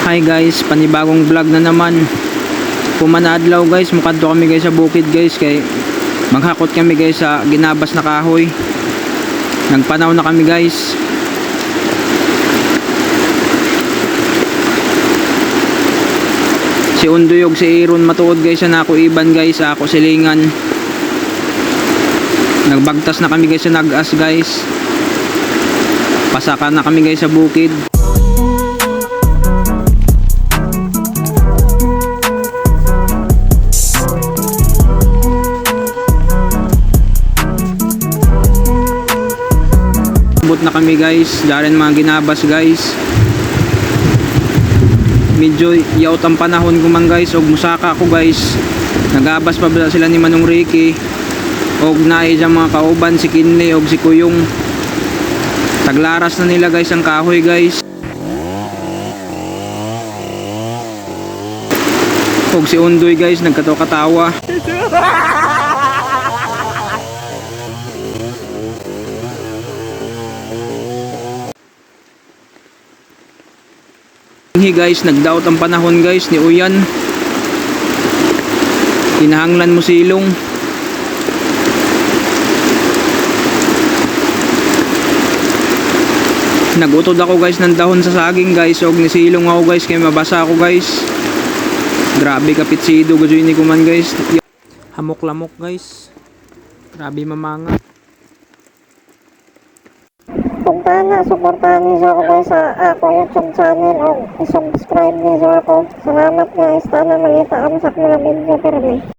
Hi guys, panibagong vlog na naman. Pumanadlaw guys, mukadto kami guys sa bukid guys kay maghakot kami guys sa ginabas na kahoy. Nagpanaw na kami guys. Si Unduyog si Aaron matuod guys sa nako iban guys, ako silingan. Nagbagtas na kami guys sa nagas guys. Pasaka na kami guys sa bukid. Na kami guys, darin mga ginabas guys. Medyo yaot ang panahon ko man guys, og musaka ako guys. Nagabas pa ba sila ni Manong Ricky, og naay diyang mga kauban si Kinley og si Kuyong. Taglaras na nila guys ang kahoy guys. Og si Undoy guys nagkatawa-katawa. Guys, nagdaot ang panahon guys ni Uyan. Kinahanglan mo silong. Nagutod ako guys ng dahon sa saging guys, og nisilong ako guys kay mabasa ako guys. Grabe kapitsido gajoy ni kuman guys. Hamok lamok guys. Grabe mamanga. Kung tana, supportahan niyo ako guys sa ako YouTube channel o i-subscribe niyo ako. Salamat guys, tana mangita ang sa mga video permi.